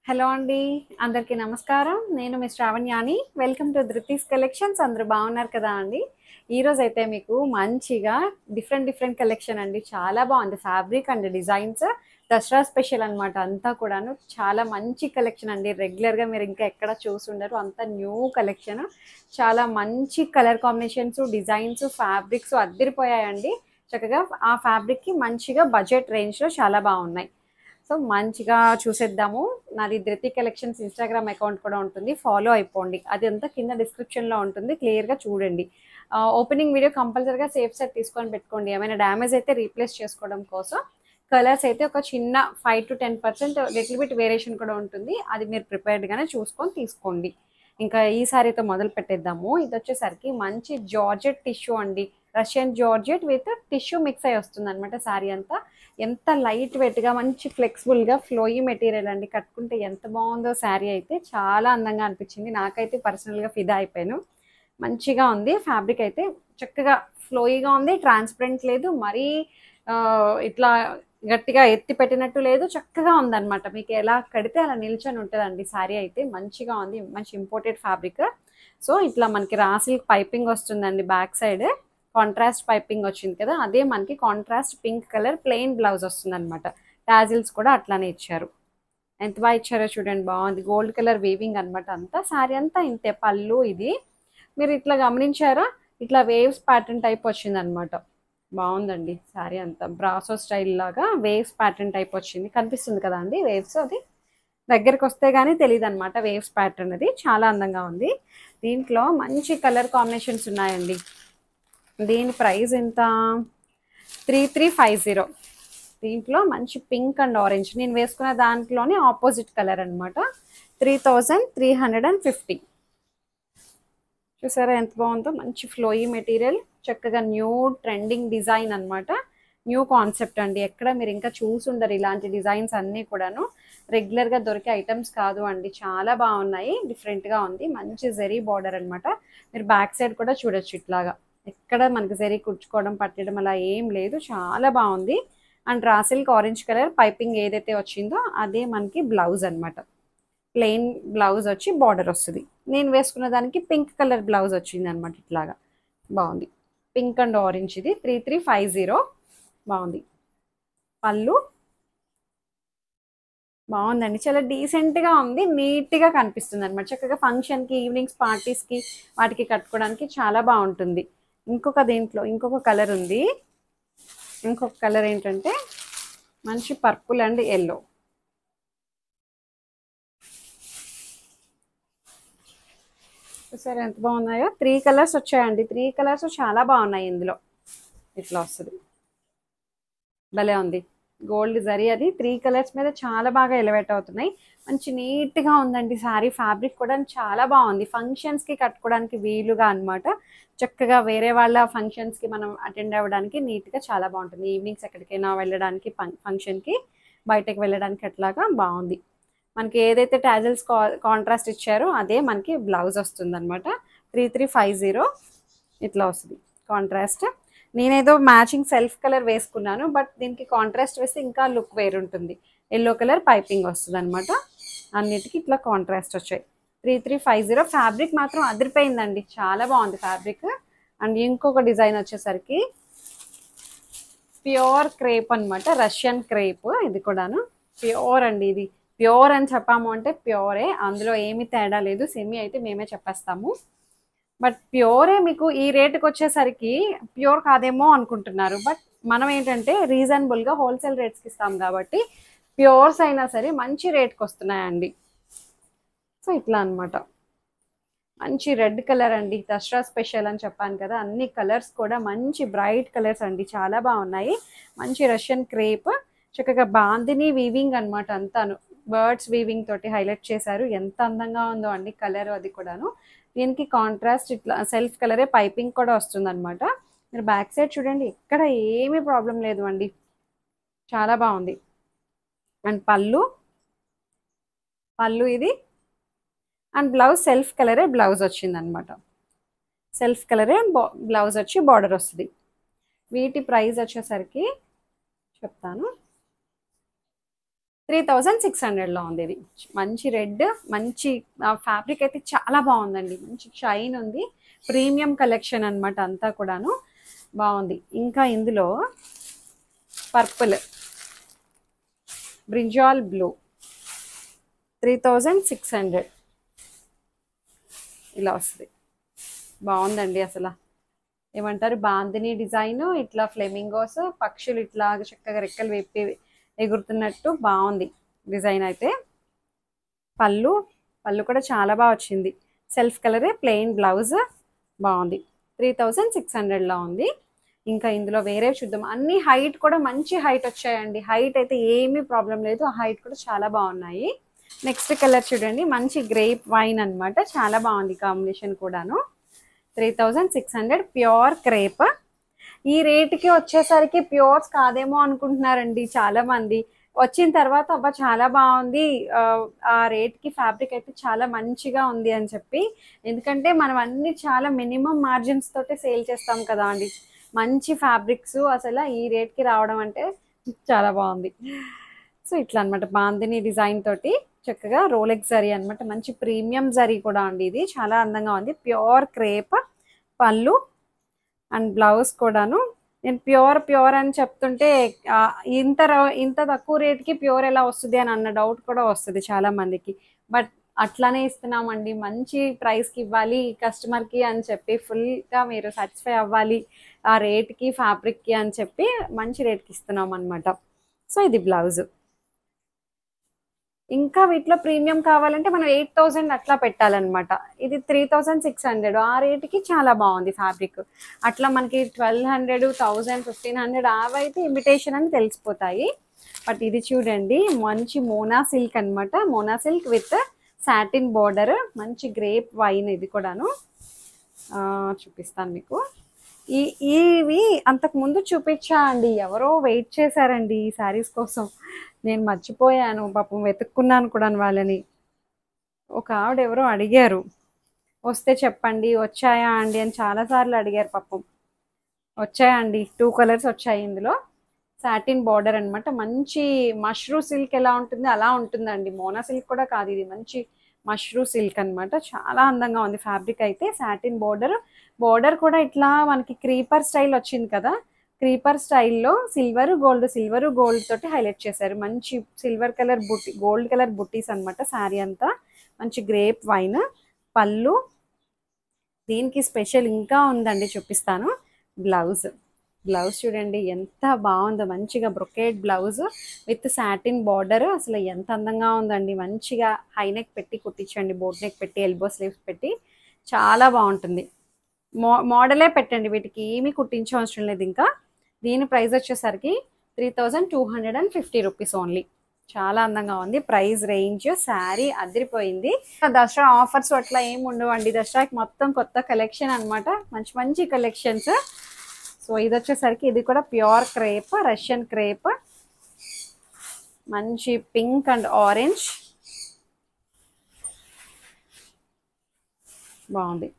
Hello అండి. అందరికీ నమస్కారం. నేను మీ శ్రావణ్యాని. Welcome to Dhruti's collections. అందరూ బాగున్నారు కదా అండి? ఈరోజైతే మీకు మంచిగా డిఫరెంట్ కలెక్షన్ అండి. చాలా బాగుంది. Fabric and designs Dasara special అనమాట అంతా కూడాను. చాలా మంచి కలెక్షన్ అండి. రెగ్యులర్గా మీరు ఇంకా ఎక్కడ చూసుండరు. అంతా న్యూ కలెక్షన్. చాలా మంచి కలర్ కాంబినేషన్స్, డిజైన్స్, ఫ్యాబ్రిక్స్ అద్దరిపోయాయండి. చక్కగా ఆ ఫ్యాబ్రిక్కి మంచిగా బడ్జెట్ రేంజ్లో చాలా బాగున్నాయి. సో మంచిగా చూసేద్దాము. నాది ధృతి కలెక్షన్స్ ఇన్స్టాగ్రామ్ అకౌంట్ కూడా ఉంటుంది, ఫాలో అయిపోండి. అది అంతా కింద డిస్క్రిప్షన్లో ఉంటుంది, క్లియర్గా చూడండి. ఓపెనింగ్ వీడియో కంపల్సరీగా సేఫ్ సెట్ తీసుకొని పెట్టుకోండి. ఏమైనా డ్యామేజ్ అయితే రీప్లేస్ చేసుకోవడం కోసం. కలర్స్ అయితే ఒక చిన్న 5 to 10% లిటిల్ బిట్ వేరియేషన్ కూడా ఉంటుంది, అది మీరు ప్రిపేర్డ్గానే చూసుకొని తీసుకోండి. ఇంకా ఈ సారీతో మొదలు పెట్టేద్దాము. ఇది వచ్చేసరికి మంచి జార్జెట్ టిష్యూ అండి. Russian georgette with tissue mix అయి వస్తుంది అనమాట శారీ అంతా. ఎంత లైట్ వెయిట్గా మంచి ఫ్లెక్సిబుల్గా ఫ్లోయీ మెటీరియల్ అండి. కట్టుకుంటే ఎంత బాగుందో శారీ అయితే, చాలా అందంగా అనిపించింది. నాకైతే పర్సనల్గా ఫిదా అయిపోయాను. మంచిగా ఉంది ఫ్యాబ్రిక్ అయితే. చక్కగా ఫ్లోయీగా ఉంది, ట్రాన్స్పరెంట్ లేదు, మరీ ఇట్లా గట్టిగా ఎత్తి పెట్టినట్టు లేదు, చక్కగా ఉందన్నమాట. మీకు ఎలా కడితే అలా నిల్చొని ఉంటుందండి శారీ అయితే. మంచిగా ఉంది, మంచి ఇంపోర్టెడ్ ఫ్యాబ్రిక్. సో ఇట్లా మనకి రాసిల్క్ పైపింగ్ వస్తుందండి బ్యాక్ సైడ్. కాంట్రాస్ట్ పైపింగ్ వచ్చింది కదా, అదే మనకి contrast pink colour plain blouse వస్తుంది అనమాట. టాజిల్స్ కూడా అట్లానే ఇచ్చారు. ఎంత బాగా ఇచ్చారో చూడండి, బాగుంది. గోల్డ్ కలర్ వీవింగ్ అనమాట. అంతా శారీ అంతా ఇంతే. పళ్ళు ఇది మీరు ఇట్లా గమనించారా, ఇట్లా వేవ్స్ ప్యాటర్న్ టైప్ వచ్చింది అనమాట. బాగుందండి శారీ అంతా. బ్రాసో స్టైల్ లాగా వేవ్స్ ప్యాటర్న్ టైప్ వచ్చింది, కనిపిస్తుంది కదా అండి వేవ్స్. అది దగ్గరికి వస్తే కానీ తెలియదు అనమాట వేవ్స్ ప్యాటర్న్. అది చాలా అందంగా ఉంది. దీంట్లో మంచి కలర్ కాంబినేషన్స్ ఉన్నాయండి. దీని ప్రైస్ ఎంత? 3350. దీంట్లో మంచి పింక్ అండ్ ఆరెంజ్, నేను వేసుకున్న దాంట్లోనే ఆపోజిట్ కలర్ అనమాట. 3350. చూసారా ఎంత బాగుందో. మంచి ఫ్లోయీ మెటీరియల్, చక్కగా న్యూ ట్రెండింగ్ డిజైన్ అనమాట. న్యూ కాన్సెప్ట్ అండి. ఎక్కడ మీరు ఇంకా చూసుండరు ఇలాంటి డిజైన్స్ అన్నీ కూడాను. రెగ్యులర్గా దొరికే ఐటమ్స్ కాదు అండి. చాలా బాగున్నాయి, డిఫరెంట్గా ఉంది. మంచి జెరీ బార్డర్ అనమాట. మీరు బ్యాక్ సైడ్ కూడా చూడొచ్చు ఇట్లాగా. ఎక్కడ మనకి జెరీ కుట్టుకోవడం పట్టడం అలా ఏం లేదు, చాలా బాగుంది. And raw silk orange colour piping ఏదైతే వచ్చిందో అదే మనకి బ్లౌజ్ అనమాట. ప్లెయిన్ బ్లౌజ్ వచ్చి బార్డర్ వస్తుంది. నేను వేసుకున్న దానికి పింక్ కలర్ బ్లౌజ్ వచ్చింది అనమాట. ఇట్లాగా బాగుంది. Pink and orange. ఇది 3350. బాగుంది. పళ్ళు బాగుందండి, చాలా డీసెంట్గా ఉంది, నీట్గా కనిపిస్తుంది అనమాట. చక్కగా ఫంక్షన్కి, ఈవినింగ్స్ పార్టీస్కి వాటికి కట్టుకోవడానికి చాలా బాగుంటుంది. దీంట్లో ఇంకొక కలర్ ఉంది. ఇంకొక కలర్ ఏంటంటే మంచి పర్పుల్ అండ్ ఎల్లో. సరే ఎంత బాగున్నాయో. 3 కలర్స్ వచ్చాయండి. 3 కలర్స్ చాలా బాగున్నాయి ఇందులో. ఇట్లా వస్తుంది, భలే ఉంది. గోల్డ్ జరీ అది 3 కలర్స్ మీద చాలా బాగా ఎలివేట్ అవుతున్నాయి. మంచి నీట్గా ఉందండి శారీ. ఫ్యాబ్రిక్ కూడా చాలా బాగుంది. ఫంక్షన్స్కి కట్టుకోవడానికి వీలుగా అనమాట. చక్కగా వేరే వాళ్ళ ఫంక్షన్స్కి మనం అటెండ్ అవ్వడానికి నీట్గా చాలా బాగుంటుంది. ఈవినింగ్స్ ఎక్కడికైనా వెళ్ళడానికి, ఫంక్షన్కి బయటకు వెళ్ళడానికి అట్లాగా బాగుంది. మనకి ఏదైతే టాజిల్స్ కాంట్రాస్ట్ ఇచ్చారో అదే మనకి బ్లౌజ్ వస్తుంది అనమాట. 3350 ఇట్లా వస్తుంది కాంట్రాస్ట్. నేనేదో మ్యాచింగ్ సెల్ఫ్ కలర్ వేసుకున్నాను, బట్ దీనికి కాంట్రాస్ట్ వేస్తే ఇంకా లుక్ వేరుంటుంది. ఎల్లో కలర్ పైపింగ్ వస్తుంది అనమాట. అన్నిటికీ ఇట్లా కాంట్రాస్ట్ వచ్చాయి. 3350. ఫ్యాబ్రిక్ మాత్రం అదిరిపోయిందండి, చాలా బాగుంది ఫ్యాబ్రిక్. అండ్ ఇంకొక డిజైన్ వచ్చేసరికి ప్యూర్ క్రేప్ అనమాట. Russian crepe. ఇది కూడాను ప్యూర్ అండి. ఇది ప్యూర్ అని చెప్పాము అంటే ప్యూరే, అందులో ఏమి తేడా లేదు. సెమీ అయితే మేమే చెప్పేస్తాము, బట్ ప్యూరే. మీకు ఈ రేటుకి వచ్చేసరికి ప్యూర్ కాదేమో అనుకుంటున్నారు, బట్ మనం ఏంటంటే రీజనబుల్గా హోల్సేల్ రేట్స్కి ఇస్తాం కాబట్టి ప్యూర్స్ అయినా సరే మంచి రేట్కి వస్తున్నాయండి. సో ఇట్లా అనమాట. మంచి రెడ్ కలర్ అండి, దసరా స్పెషల్ అని చెప్పాను కదా. అన్ని కలర్స్ కూడా మంచి బ్రైట్ కలర్స్ అండి, చాలా బాగున్నాయి. మంచి రష్యన్ క్రేప్, చక్కగా బాందిని వీవింగ్ అనమాట. అంతాను బర్డ్స్ వీవింగ్ తోటి హైలైట్ చేశారు. ఎంత అందంగా ఉందో అండి కలర్. అది కూడాను దీనికి కాంట్రాస్ట్ ఇట్లా సెల్ఫ్ కలరే పైపింగ్ కూడా వస్తుంది అనమాట. మీరు బ్యాక్ సైడ్ చూడండి, ఎక్కడ ఏమీ ప్రాబ్లం లేదు అండి, చాలా బాగుంది. అండ్ పళ్ళు ఇది. అండ్ బ్లౌజ్ సెల్ఫ్ కలరే బ్లౌజ్ వచ్చింది అనమాట. సెల్ఫ్ కలరే బ్లౌజ్ వచ్చి బార్డర్ వస్తుంది. వీటి ప్రైస్ వచ్చేసరికి చెప్తాను. 3600లో ఉంది. ఇది మంచి రెడ్, మంచి ఫ్యాబ్రిక్ అయితే చాలా బాగుందండి. మంచి షైన్ ఉంది. ప్రీమియం కలెక్షన్ అన్నమాట అంతా కూడాను. బాగుంది. ఇంకా ఇందులో పర్పుల్, బ్రింజాల్ బ్లూ 3600 ఇలా వస్తుంది. బాగుందండి. అసలు ఏమంటారు, బాందిని డిజైన్, ఇట్లా ఫ్లెమింగోస్, పక్షులు ఇట్లా చక్కగా రెక్కలు విప్పి ఎగురుతున్నట్టు బాగుంది డిజైన్ అయితే. పళ్ళు కూడా చాలా బాగా వచ్చింది. సెల్ఫ్ కలరే, ప్లెయిన్ బ్లౌజ్. బాగుంది. 3600లో ఉంది. ఇంకా ఇందులో వేరే చూద్దాం. అన్ని హైట్ కూడా మంచి హైట్ వచ్చాయండి. హైట్ అయితే ఏమీ ప్రాబ్లం లేదు. ఆ హైట్ కూడా చాలా బాగున్నాయి. నెక్స్ట్ కలర్ చూడండి, మంచి గ్రేప్ వైన్ అన్నమాట. చాలా బాగుంది కాంబినేషన్ కూడాను. 3600 ప్యూర్ క్రేప్. ఈ రేట్కి వచ్చేసరికి ప్యూర్స్ కాదేమో అనుకుంటున్నారండి చాలా మంది. వచ్చిన తర్వాత అబ్బా చాలా బాగుంది, ఆ రేట్కి ఫ్యాబ్రిక్ అయితే చాలా మంచిగా ఉంది అని చెప్పి. ఎందుకంటే మనం అన్ని చాలా మినిమం మార్జిన్స్ తోటే సేల్ చేస్తాం కదా అండి. మంచి ఫ్యాబ్రిక్స్ అసలు ఈ రేట్కి రావడం అంటే చాలా బాగుంది. సో ఇట్లా అనమాట, బాందిని డిజైన్ తోటి చక్కగా రోలెక్స్ జరీ అనమాట. మంచి ప్రీమియం జరీ కూడా అండి. ఇది చాలా అందంగా ఉంది. ప్యూర్ క్రేప్ పళ్ళు అండ్ బ్లౌజ్ కూడాను. నేను ప్యూర్ అని చెప్తుంటే ఇంత తక్కువ రేట్కి ప్యూర్ ఎలా వస్తుంది అని అన్న డౌట్ కూడా వస్తుంది చాలా మందికి. బట్ అట్లానే ఇస్తున్నామండి. మంచి ప్రైస్కి ఇవ్వాలి కస్టమర్కి అని చెప్పి, ఫుల్గా మీరు సాటిస్ఫై అవ్వాలి ఆ రేట్కి ఫ్యాబ్రిక్కి అని చెప్పి మంచి రేట్కి ఇస్తున్నాం అనమాట. సో ఇది బ్లౌజ్. ఇంకా వీటిలో ప్రీమియం కావాలంటే మనం 8000 అట్లా పెట్టాలన్నమాట. ఇది 3600, ఆ రేటుకి చాలా బాగుంది ఫ్యాబ్రిక్. అట్లా మనకి 1200, 1000, 1500 అవైతే ఇమిటేషన్ అని తెలిసిపోతాయి. బట్ ఇది చూడండి, మంచి మోనా సిల్క్ అనమాట. Mona silk with satin border, మంచి గ్రేప్ వైన్. ఇది కూడాను చూపిస్తాను మీకు. ఇవి అంతకుముందు చూపించా అండి. ఎవరో వెయిట్ చేశారండి ఈ శారీస్ కోసం. నేను మర్చిపోయాను, పాపం వెతుక్కున్నాను కూడా వాళ్ళని. ఒక ఆవిడ ఎవరో అడిగారు, వస్తే చెప్పండి వచ్చాయా అండి అని చాలాసార్లు అడిగారు. పాపం వచ్చాయండి. 2 కలర్స్ వచ్చాయి ఇందులో. సాటిన్ బార్డర్ అనమాట. మంచి మష్రూ సిల్క్ ఎలా ఉంటుంది అలా ఉంటుందండి. మోనా సిల్క్ కూడా కాదు, ఇది మంచి మష్రూ సిల్క్ అనమాట. చాలా అందంగా ఉంది ఫ్యాబ్రిక్ అయితే. సాటిన్ బార్డర్ కూడా ఇట్లా మనకి క్రీపర్ స్టైల్ వచ్చింది కదా. క్రీపర్ స్టైల్లో సిల్వర్ గోల్డ్ తోటి హైలైట్ చేశారు. మంచి సిల్వర్ కలర్ బుట్టి, గోల్డ్ కలర్ బుట్టీస్ అనమాట. శారీ అంతా మంచి గ్రేప్ వైన్. పళ్ళు దీనికి స్పెషల్ ఇంకా ఉందండి, చూపిస్తాను. బ్లౌజ్ చూడండి ఎంత బాగుందో. మంచిగా brocade blouse with satin border. అసలు ఎంత అందంగా ఉందండి. మంచిగా హై నెక్ పెట్టి కుట్టించండి, బోట్ నెక్ పెట్టి, ఎల్బో స్లీవ్స్ పెట్టి చాలా బాగుంటుంది. మోడలే పెట్టండి, వీటికి ఏమీ కుట్టించవసరం లేదు. ఇంకా దీని ప్రైస్ వచ్చేసరికి 3250 రూపీస్ ఓన్లీ. చాలా అందంగా ఉంది. ప్రైస్ రేంజ్ శారీ అదిరిపోయింది. దసరా ఆఫర్స్ అట్లా ఏమి ఉండవండి. దసరాకి మొత్తం కొత్త కలెక్షన్ అనమాట. మంచి మంచి కలెక్షన్స్. సో ఇది వచ్చేసరికి ఇది కూడా ప్యూర్ క్రేప్, రష్యన్ క్రేప్. మంచి పింక్ అండ్ ఆరెంజ్ బాగుంది.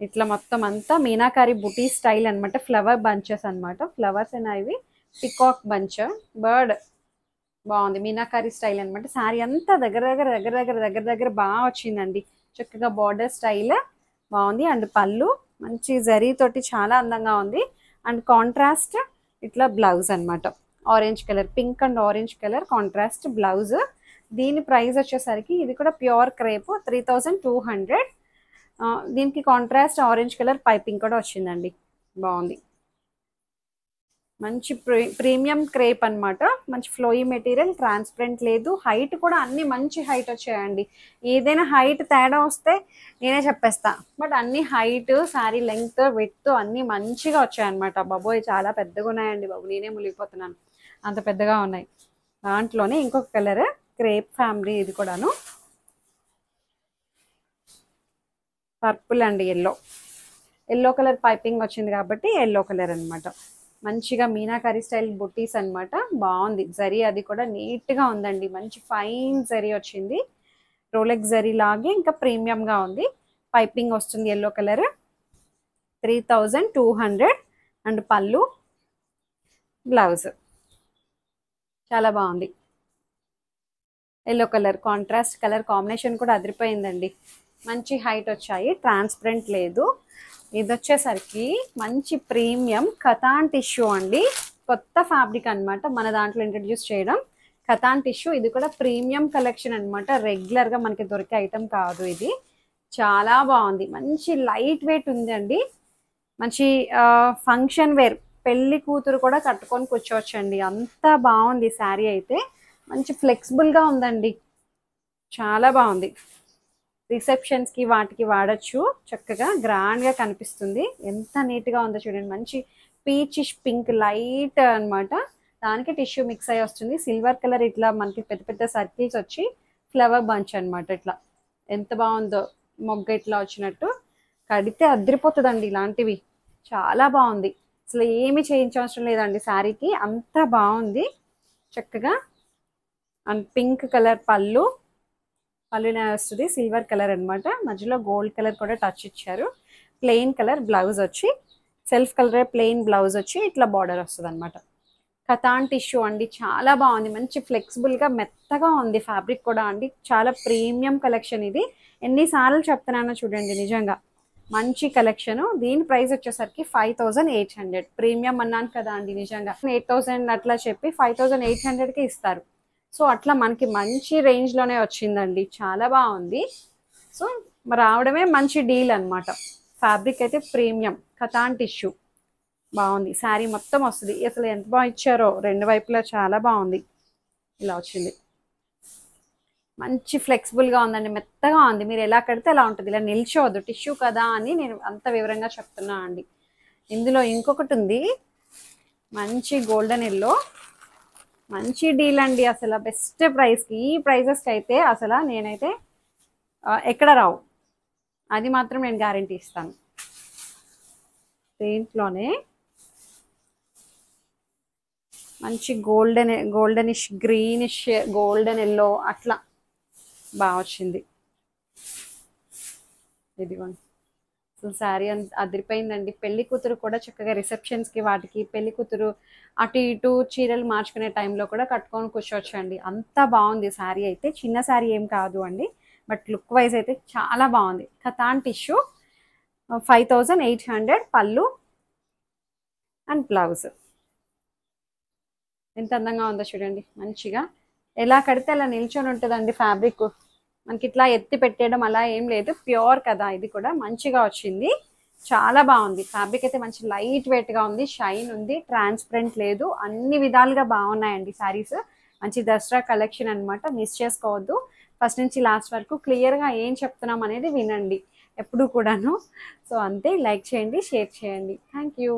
ఇట్లా మొత్తం అంతా మీనాకారి బుటీ స్టైల్ అనమాట. ఫ్లవర్ బంచెస్ అనమాట. ఫ్లవర్స్ అయినా ఇవి పికాక్ బంచ్, బర్డ్. బాగుంది. మీనాకారి స్టైల్ అనమాట. శారీ అంతా దగ్గర బాగా వచ్చిందండి. చక్కగా బార్డర్ స్టైల్ బాగుంది. అండ్ పళ్ళు మంచి జరీ తోటి చాలా అందంగా ఉంది. అండ్ కాంట్రాస్ట్ ఇట్లా బ్లౌజ్ అనమాట. Orange colour, pink and orange colour contrast blouse. దీని ప్రైస్ వచ్చేసరికి ఇది కూడా ప్యూర్ క్రేప్ 3200. దీనికి కాంట్రాస్ట్ ఆరెంజ్ కలర్ పైపింగ్ కూడా వచ్చిందండి. బాగుంది. మంచి ప్రీమియం క్రేప్ అనమాట. మంచి ఫ్లోయి మెటీరియల్, ట్రాన్స్పరెంట్ లేదు. హైట్ కూడా అన్ని మంచి హైట్ వచ్చాయండి. ఏదైనా హైట్ తేడా వస్తే నేనే చెప్పేస్తా. బట్ అన్ని హైట్, శారీ లెంగ్త్, విడ్త్ అన్నీ మంచిగా వచ్చాయన్నమాట. బాబోయ్ చాలా పెద్దగా ఉన్నాయండి బాబు, నేనే మునిగిపోతున్నాను, అంత పెద్దగా ఉన్నాయి. దాంట్లోనే ఇంకొక కలర్ క్రేప్ ఫ్యామిలీ. ఇది కూడాను purple and yellow colour piping వచ్చింది కాబట్టి ఎల్లో కలర్ అనమాట. మంచిగా మీనాకరీ స్టైల్ బుట్టీస్ అనమాట. బాగుంది. జరీ అది కూడా నీట్గా ఉందండి. మంచి ఫైన్ జరీ వచ్చింది. రోలెక్స్ జరీ లాగే ఇంకా ప్రీమియంగా ఉంది. పైపింగ్ వస్తుంది ఎల్లో కలర్. 3200. అండ్ పళ్ళు, బ్లౌజ్ చాలా బాగుంది. Yellow colour contrast colour combination కూడా అదిరిపోయిందండి. మంచి హైట్ వచ్చాయి, ట్రాన్స్పరెంట్ లేదు. ఇది వచ్చేసరికి మంచి ప్రీమియం కథాన్ టిష్యూ అండి. కొత్త ఫ్యాబ్రిక్ అనమాట మన దాంట్లో ఇంట్రడ్యూస్ చేయడం. కథాన్ టిష్యూ, ఇది కూడా ప్రీమియం కలెక్షన్ అనమాట. రెగ్యులర్గా మనకి దొరికే ఐటమ్ కాదు ఇది. చాలా బాగుంది, మంచి లైట్ వెయిట్ ఉంది అండి. మంచి ఫంక్షన్ వేర్, పెళ్లి కూతురు కూడా కట్టుకొని కూర్చోవచ్చండి, అంత బాగుంది శారీ అయితే. మంచి ఫ్లెక్సిబుల్గా ఉందండి, చాలా బాగుంది. రిసెప్షన్స్కి వాటికి వాడచ్చు, చక్కగా గ్రాండ్గా కనిపిస్తుంది. ఎంత నీట్గా ఉందో చూడండి. మంచి పీచిష్ పింక్ లైట్ అనమాట, దానికి టిష్యూ మిక్స్ అయ్యి వస్తుంది. సిల్వర్ కలర్ ఇట్లా మనకి పెద్ద పెద్ద సర్కిల్స్ వచ్చి ఫ్లవర్ బంచ్ అనమాట. ఇట్లా ఎంత బాగుందో, మొగ్గ ఇట్లా వచ్చినట్టు. కడితే అదిరిపోతుందండి ఇలాంటివి, చాలా బాగుంది. అసలు ఏమి చేయించవసరం లేదండి శారీకి, అంత బాగుంది. చక్కగా అండ్ పింక్ కలర్ పళ్ళునే వస్తుంది, సిల్వర్ కలర్ అనమాట. మధ్యలో గోల్డ్ కలర్ కూడా టచ్ ఇచ్చారు. ప్లెయిన్ కలర్ బ్లౌజ్ వచ్చి, సెల్ఫ్ కలర్ ప్లెయిన్ బ్లౌజ్ వచ్చి ఇట్లా బార్డర్ వస్తుంది అనమాట. కథాన్ టిష్యూ అండి, చాలా బాగుంది. మంచి ఫ్లెక్సిబుల్గా మెత్తగా ఉంది ఫ్యాబ్రిక్ కూడా అండి. చాలా ప్రీమియం కలెక్షన్ ఇది. ఎన్నిసార్లు చెప్తున్నానో చూడండి, నిజంగా మంచి కలెక్షన్. దీని ప్రైస్ వచ్చేసరికి 5800. ప్రీమియం అన్నాను కదా అండి, నిజంగా 8000 అట్లా చెప్పి 5800కి ఇస్తారు. సో అట్లా మనకి మంచి రేంజ్లోనే వచ్చిందండి, చాలా బాగుంది. సో రావడమే మంచి డీల్ అనమాట. ఫ్యాబ్రిక్ అయితే ప్రీమియం కథాన్ టిష్యూ బాగుంది. శారీ మొత్తం వస్తుంది. అసలు ఎంత బాగా ఇచ్చారో, రెండు వైపులా చాలా బాగుంది. ఇలా వచ్చింది, మంచి ఫ్లెక్సిబుల్గా ఉందండి, మెత్తగా ఉంది. మీరు ఎలా కడితే అలా ఉంటుంది, ఇలా నిల్చోవద్దు. టిష్యూ కదా అని నేను అంత వివరంగా చెప్తున్నా అండి. ఇందులో ఇంకొకటి ఉంది, మంచి గోల్డెన్ ఎల్లో, మంచి డీల్ అండి. అసలు బెస్ట్ ప్రైస్కి, ఈ ప్రైజెస్కి అయితే అసలు నేనైతే ఎక్కడ రావు, అది మాత్రం నేను గ్యారంటీ ఇస్తాను. దీంట్లోనే మంచి గోల్డెనిష్ గ్రీనిష్ గోల్డెన్ ఎల్లో అట్లా బాగా వచ్చింది. ఇదిగోండి, అసలు శారీ అంత అదిరిపోయిందండి. పెళ్లి కూతురు కూడా చక్కగా రిసెప్షన్స్కి వాటికి, పెళ్లి కూతురు అటు ఇటు చీరలు మార్చుకునే టైంలో కూడా కట్టుకొని కూర్చోవచ్చండి, అంత బాగుంది శారీ అయితే. చిన్న శారీ ఏం కాదు అండి, బట్ లుక్ వైజ్ అయితే చాలా బాగుంది. కథాన్ టిష్యూ 5800, పళ్ళు అండ్ బ్లౌజ్. ఎంత అందంగా ఉందో చూడండి. మంచిగా ఎలా కడితే అలా నిల్చొని ఉంటుందండి ఫ్యాబ్రిక్. మనకి ఇట్లా ఎత్తి పెట్టేయడం అలా ఏం లేదు, ప్యూర్ కదా. ఇది కూడా మంచిగా వచ్చింది, చాలా బాగుంది. ఫ్యాబ్రిక్ అయితే మంచి లైట్ వెయిట్గా ఉంది, షైన్ ఉంది, ట్రాన్స్పరెంట్ లేదు. అన్ని విధాలుగా బాగున్నాయండి శారీస్. మంచి దసరా కలెక్షన్ అనమాట, మిస్ చేసుకోవద్దు. ఫస్ట్ నుంచి లాస్ట్ వరకు క్లియర్గా ఏం చెప్తున్నాం అనేది వినండి ఎప్పుడు కూడాను. సో అంతే, లైక్ చేయండి, షేర్ చేయండి. Thank you.